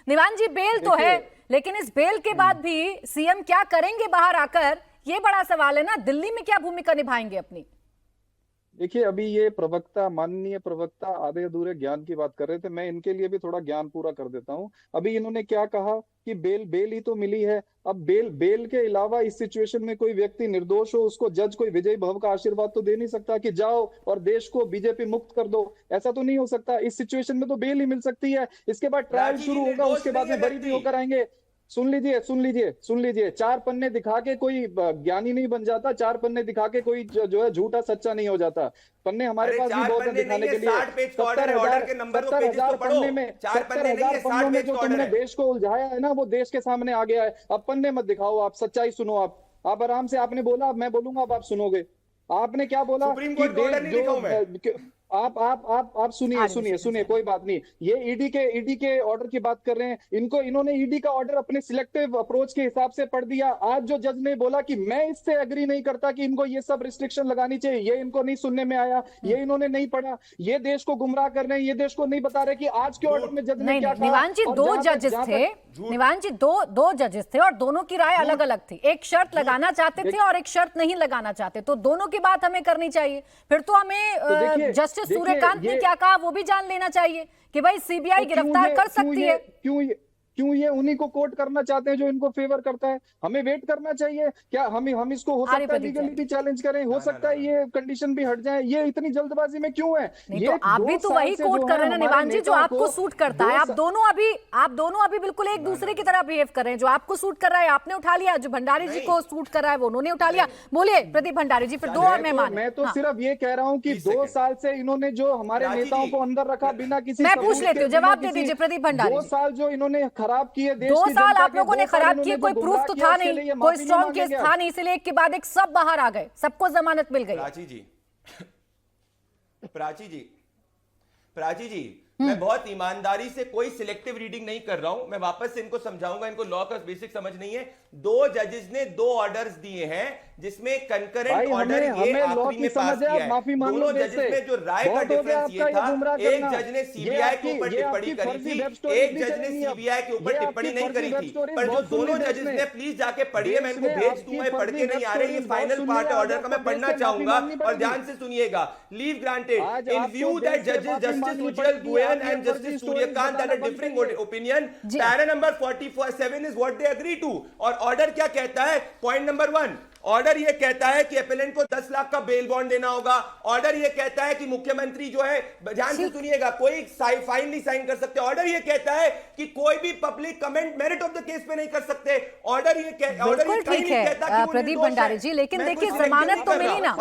निवान जी, बेल तो है, लेकिन इस बेल के बाद भी सीएम क्या करेंगे बाहर आकर, ये बड़ा सवाल है ना। दिल्ली में क्या भूमिका निभाएंगे अपनी? देखिए, अभी ये प्रवक्ता, माननीय प्रवक्ता आधे अधूरे ज्ञान की बात कर रहे थे। मैं इनके लिए भी थोड़ा ज्ञान पूरा कर देता हूँ। अभी इन्होंने क्या कहा कि बेल बेल ही तो मिली है। अब बेल बेल के अलावा इस सिचुएशन में कोई व्यक्ति निर्दोष हो, उसको जज कोई विजयी भव का आशीर्वाद तो दे नहीं सकता कि जाओ और देश को बीजेपी मुक्त कर दो। ऐसा तो नहीं हो सकता। इस सिचुएशन में तो बेल ही मिल सकती है। इसके बाद ट्रायल शुरू होगा, उसके बाद में बरी भी होकर आएंगे। सुन लीजिए, सुन लीजिए, सुन लीजिए। चार पन्ने दिखा के कोई ज्ञानी नहीं बन जाता। चार पन्ने दिखा के कोई जो है झूठा सच्चा नहीं हो जाता। पन्ने हमारे पास भी बहुत है दिखाने के लिए। 70,000 पन्ने में, 70,000 पन्नों में जो तुमने देश को उलझाया है ना, वो देश के सामने आ गया है। अब पन्ने मत दिखाओ, आप सच्चाई सुनो। आप आराम से, आपने बोला, अब मैं बोलूंगा, अब आप सुनोगे। आपने क्या बोला सुप्रीम कोर्ट का ऑर्डर नहीं दिखाऊं मैं? आप सुनिए, सुनिए, सुनिए, कोई बात नहीं। ये ईडी के ऑर्डर की बात कर रहे हैं। इन्होंने ईडी का ऑर्डर अपने सिलेक्टिव अप्रोच के हिसाब से पढ़ दिया। आज जो जज ने बोला कि मैं इससे एग्री नहीं करता कि इनको ये सब रिस्ट्रिक्शन लगानी चाहिए, ये इनको नहीं सुनने में आया, ये इन्होंने नहीं पढ़ा, ये देश को गुमराह कर रहे हैं, ये देश को नहीं बता रहे कि आज के ऑर्डर में जज ने क्या कहा। निवान जी, दो जजेस थे। निवान जी, दो जजेस थे और दोनों की राय अलग अलग थी। एक शर्त लगाना चाहते थे और एक शर्त नहीं लगाना चाहते। तो दोनों की बात हमें करनी चाहिए। फिर तो हमें जस्टिस सूर्यकांत ने क्या कहा वो भी जान लेना चाहिए कि भाई सीबीआई गिरफ्तार कर सकती है। क्यों ये उन्हीं को कोर्ट करना चाहते हैं जो इनको फेवर करता है? हमें वेट करना चाहिए क्या? हम इसको हो सकता है लीगली भी चैलेंज करें, हो सकता है ये कंडीशन भी हट जाए। ये इतनी जल्दबाजी में क्यों है? नहीं, तो आप भी तो वही कोर्ट कर रहे हैं ना निवान जी, जो आपको सूट करता है। आप दोनों अभी बिल्कुल एक दूसरे की तरह बिहेव कर रहे हैं। जो आपको सूट कर रहा है आपने उठा लिया, जो भंडारी जी को सूट कर रहा है वो उन्होंने उठा लिया। बोलिए प्रदीप भंडारी जी, फिर दो और मेहमान। मैं तो सिर्फ ये कह रहा हूँ कि 2 साल से इन्होंने जो हमारे नेताओं को अंदर रखा बिना किसी, मैं पूछ लेती हूँ, जवाब दे दीजिए प्रदीप भंडारी। 2 साल जो इन्होंने खराब किए, 2 साल आप लोगों ने खराब किए, कोई प्रूफ तो था नहीं, कोई स्ट्रॉन्ग केस था नहीं, इसलिए एक के बाद एक सब बाहर आ गए, सबको जमानत मिल गई। प्राची जी, मैं बहुत ईमानदारी से कोई सिलेक्टिव रीडिंग नहीं कर रहा हूं। मैं वापस से इनको समझाऊंगा, इनको लॉ का बेसिक समझ नहीं है। 2 जजेस ने 2 ऑर्डर्स दिए हैं जिसमें कंकरेंट ऑर्डर ये आखिरी में पास किया है। दोनों जजेस में जो राय का डिफरेंस ये था, एक जज ने सीबीआई के ऊपर टिप्पणी करी थी, एक जज ने सीबीआई के ऊपर टिप्पणी नहीं करी थी। पर जो दोनों जजेस ने, प्लीज जाके पढ़िए, मैं इनको भेज दूंगा, पढ़ के नहीं आ रहे, ये फाइनल पार्ट है ऑर्डर का, मैं पढ़ना चाहूंगा और ध्यान से सुनिएगा। Leave granted in view that जजेस justice Ujjwal Goyal and Justice Suryakant had a differing opinion. Para number 47 is what they agree to. और ऑर्डर क्या कहता है? पॉइंट नंबर 1, ऑर्डर ये कहता है कि एपेलेंट को 10 लाख का बेल बॉन्ड देना होगा। ऑर्डर ये कहता है कि मुख्यमंत्री जो है, ध्यान से सुनिएगा, कोई फाइन नहीं साइन कर सकते। ऑर्डर ये कहता है कि कोई भी public comment merit of the case पे नहीं कर सकते। ऑर्डर ये कहता है प्रदीप भंडारी जी, लेकिन देखिए जमानत तो मिली ना,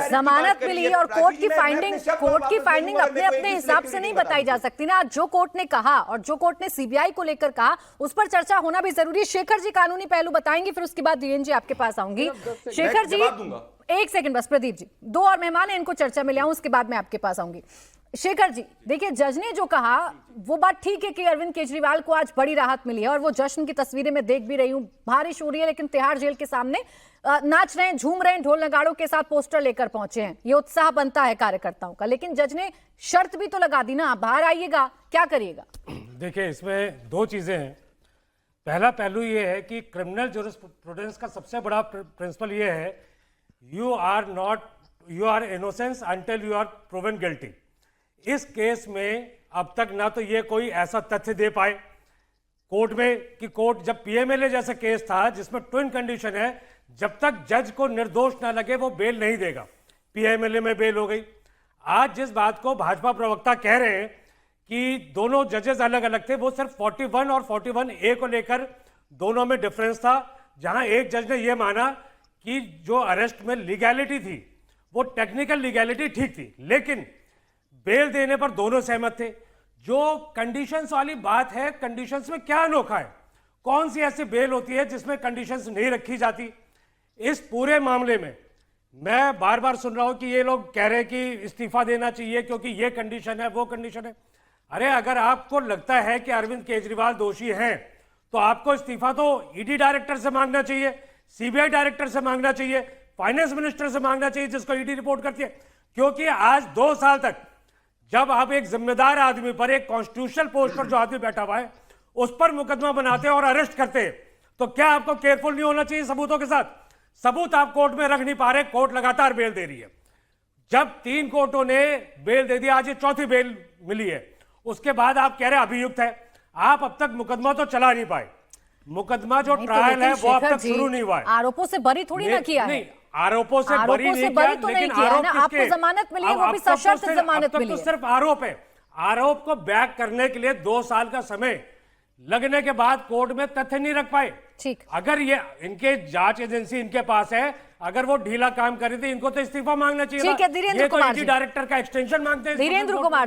जमानत मिली और कोर्ट की फाइंडिंग अपने अपने हिसाब से नहीं बताई जा सकती ना। जो कोर्ट ने कहा और जो कोर्ट ने सीबीआई को लेकर कहा, उस पर चर्चा होना भी जरूरी है। शेखर जी कानूनी पहलू बताएंगे, फिर उसके बाद डीएन जी आपके पास आऊंगी। शेखर जी, एक सेकंड बस। प्रदीप जी, 2 और मेहमान हैं, इनको चर्चा में ले आऊं, उसके बाद मैं आपके पास आऊंगी। शेखर जी, देखिए जज ने जो कहा वो बात ठीक है कि अरविंद केजरीवाल को आज बड़ी राहत मिली है और वो जश्न की तस्वीरें मैं देख भी रही हूं। बारिश हो रही है लेकिन तिहाड़ जेल के सामने नाच रहे हैं, झूम रहे हैं, ढोल नगाड़ों के साथ पोस्टर लेकर पहुंचे हैं। ये उत्साह बनता है कार्यकर्ताओं का। लेकिन जज ने शर्त भी तो लगा दी ना, बाहर आइएगा, क्या करिएगा? देखिए, इसमें 2 चीजें हैं। पहला पहलू ये है कि क्रिमिनल जूरिस्प्रूडेंस का सबसे बड़ा प्रिंसिपल ये है, you are innocence until you are proven guilty. इस केस में अब तक ना तो ये कोई ऐसा तथ्य दे पाए कोर्ट में कि कोर्ट, जब पीएमएलए जैसा केस था जिसमें ट्विन कंडीशन है, जब तक जज को निर्दोष ना लगे वो बेल नहीं देगा। पीएमएलए में बेल हो गई। आज जिस बात को भाजपा प्रवक्ता कह रहे हैं कि दोनों जजेस अलग अलग थे, वो सिर्फ 41 और 41A को लेकर दोनों में डिफरेंस था। जहां एक जज ने यह माना कि जो अरेस्ट में लीगैलिटी थी वो टेक्निकल लीगैलिटी ठीक थी, लेकिन बेल देने पर दोनों सहमत थे। जो कंडीशंस वाली बात है, कंडीशंस में क्या अनोखा है? कौन सी ऐसी बेल होती है जिसमें कंडीशंस नहीं रखी जाती? इस पूरे मामले में मैं बार बार सुन रहा हूं कि ये लोग कह रहे हैं कि इस्तीफा देना चाहिए क्योंकि ये कंडीशन है, वो कंडीशन है। अरे, अगर आपको लगता है कि अरविंद केजरीवाल दोषी हैं तो आपको इस्तीफा तो ईडी डायरेक्टर से मांगना चाहिए, सीबीआई डायरेक्टर से मांगना चाहिए, फाइनेंस मिनिस्टर से मांगना चाहिए जिसको ईडी रिपोर्ट करती है। क्योंकि आज 2 साल तक जब आप एक जिम्मेदार आदमी पर, एक कॉन्स्टिट्यूशनल पोस्ट पर जो आदमी बैठा हुआ है, उस पर मुकदमा बनाते और अरेस्ट करते, तो क्या आपको केयरफुल नहीं होना चाहिए सबूतों के साथ? सबूत आप कोर्ट में रख नहीं पा रहे, कोर्ट लगातार बेल दे रही है। जब 3 कोर्टों ने बेल दे दिया, आज ये 4थी बेल मिली है, उसके बाद आप कह रहे अभियुक्त है। आप अब तक मुकदमा तो चला नहीं पाए। मुकदमा जो ट्रायल है वो अब तक शुरू नहीं हुआ है। आरोपों से बरी थोड़ी ना किया है। नहीं, आरोपों से बरी नहीं बरी किया, तो नहीं लेकिन किया आरोप ना। किसके? आपको जमानत मिली है, वो भी सशर्त जमानत मिली है। तो सिर्फ आरोप है। आरोप को बैक करने के लिए 2 साल का समय लगने के बाद कोर्ट में तथ्य नहीं रख पाए। ठीक, अगर ये इनके जांच एजेंसी इनके पास है, अगर वो ढीला काम कर रही थी, इनको तो इस्तीफा मांगना चाहिए। ठीक है, धीरेन्द्र ये तो कुमार ईडी जी। डायरेक्टर का एक्सटेंशन मांगते हैं। धीरेन्द्र कुमार